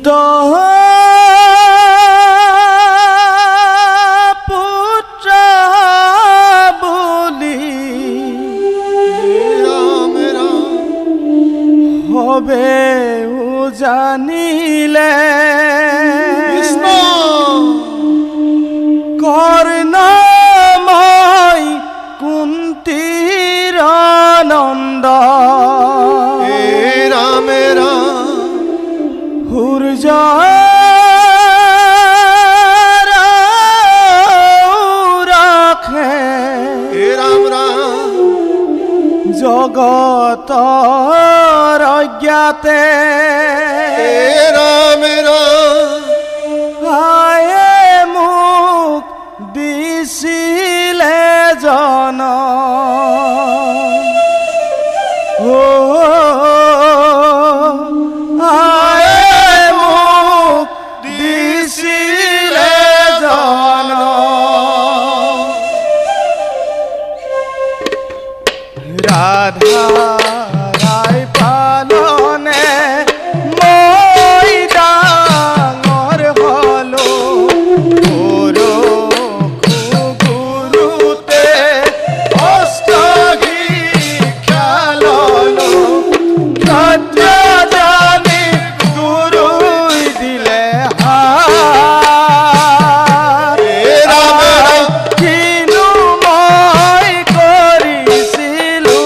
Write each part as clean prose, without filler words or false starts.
পুত পুত্ৰ বুলি হবে জানিলে কৰ্ণময় কুন্তীৰ নন্দ ৰামে ৰাম সূৰ্য ৰাখে ৰাম ৰাম জগতৰ অজ্ঞাতে ৰাম ৰাম আয়ে মোক দিছিলে জনম আয়ে মোক দিছিলে জনম ৰাধা ৰাই পালনে মই ডাঙৰ হলো গুৰুতে অষ্টশিক্ষা ললো সত্য জানি গুৰুই দিলে কিনো মই কৰিছিলো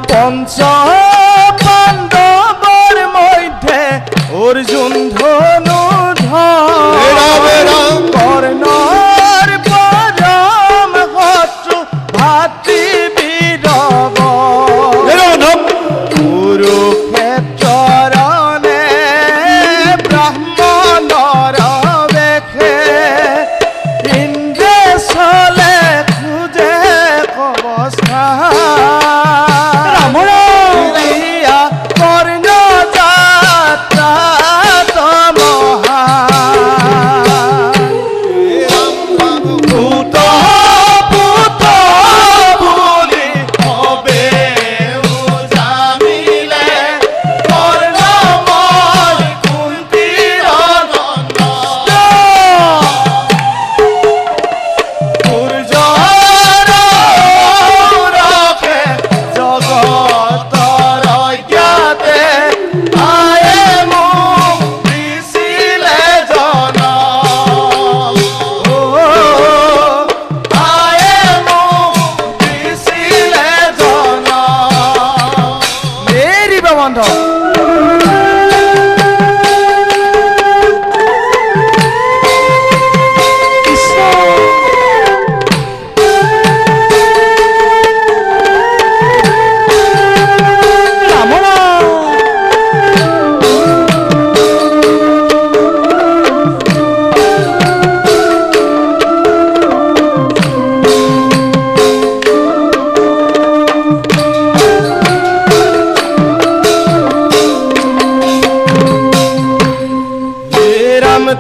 পঞ্চ পাণ্ডৱৰ মধ্যে অৰ্জুন ধনুধৰ কৰ্ণৰ পৰম শত্ৰু ভাতৃ বিৰৱ কুৰুক্ষেত্ৰৰণে ব্ৰাহ্মণৰ বেশে ইন্দ্ৰে চলে খোজে কবস্থান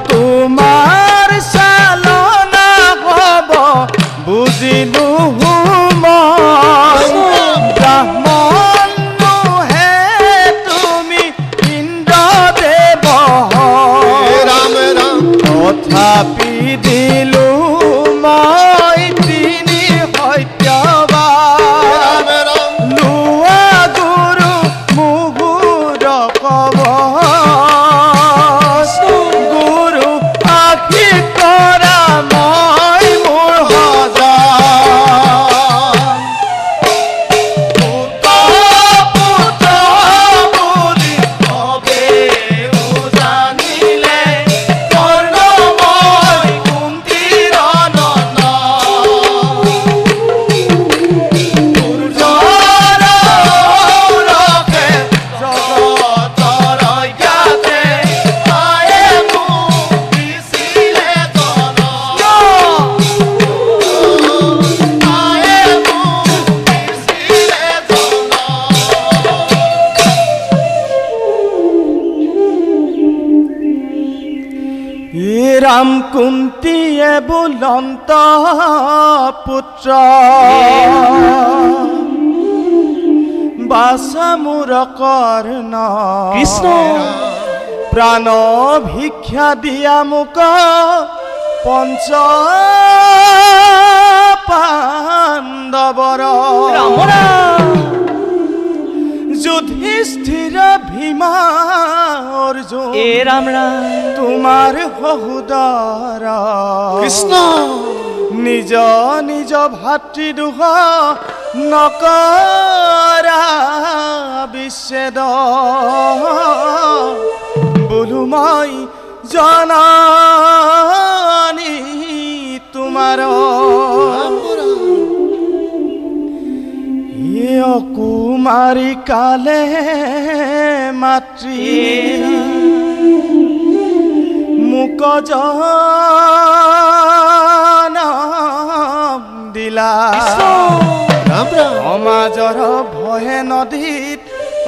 তোমাৰ চালনা হব বুজিলো মই ব্ৰাহ্মণ ৰাম কুন্তীয়ে বুলন্ত পুত্ৰ বাছা মোৰ কৰ্ণ কৃষ্ণ প্ৰাণ ভিক্ষা দিয়া মোক পঞ্চ পাণ্ডৱৰ ৰাম ৰাম যুধিষ্ঠিৰ ভীমা অৰ্জুন এ ৰাম ৰাম তোমাৰ সহোদৰ কৃষ্ণ নিজ নিজ ভাতৃদুহ নকৰা বিচ্ছেদ বোলো মই জননী তোমাৰ কুমাৰী কালে মাতৃ মোক জনম দিলা ৰাম ৰাম সমাজৰ ভয়ে নদীত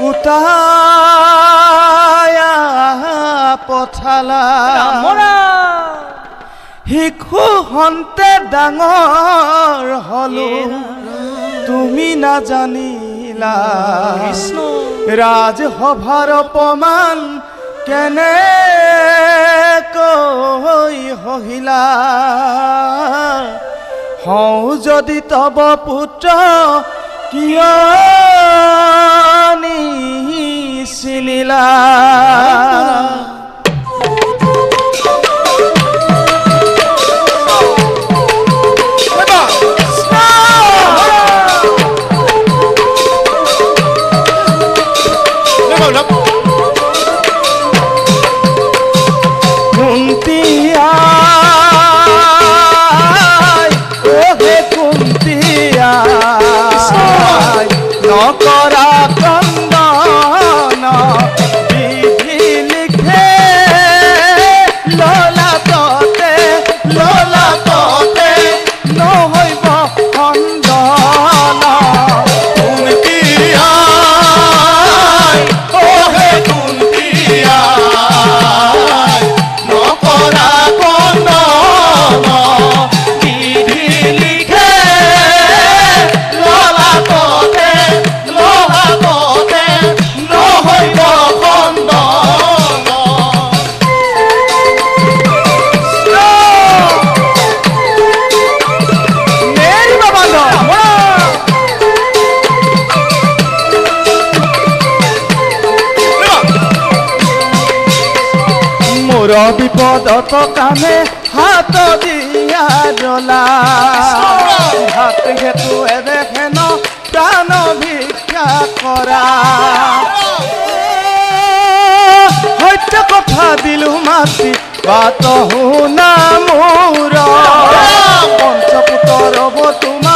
উটায়া পঠালা ৰাম ৰাম শিশু হন্তে ডাঙৰ হলো তুমি নাজানিলা কৃষ্ণ ৰাজসভাৰ অপমান কেনে কৈ সহিলা হওঁ যদি তব পুত্ৰ কিয় নিচিনিলা নকৰা কন্দন বিধি লিখে ললাটতে নহৈব খণ্ডন কুন্তীয়াই অহে কুন্তীয়াই নকৰা কন্দন বিধি লিখে ললাটতে নহৈব খণ্ডন নেৰিব বান্ধৱ মোৰ বিপদত কামে হাত দিয়া জ্বলা হাত হেতু এদেখেন প্ৰাণ ভিক্ষা কৰা সত্য কথা দিলো মাতি বাত শুনা মোৰ পঞ্চপুতৰ তোমাৰ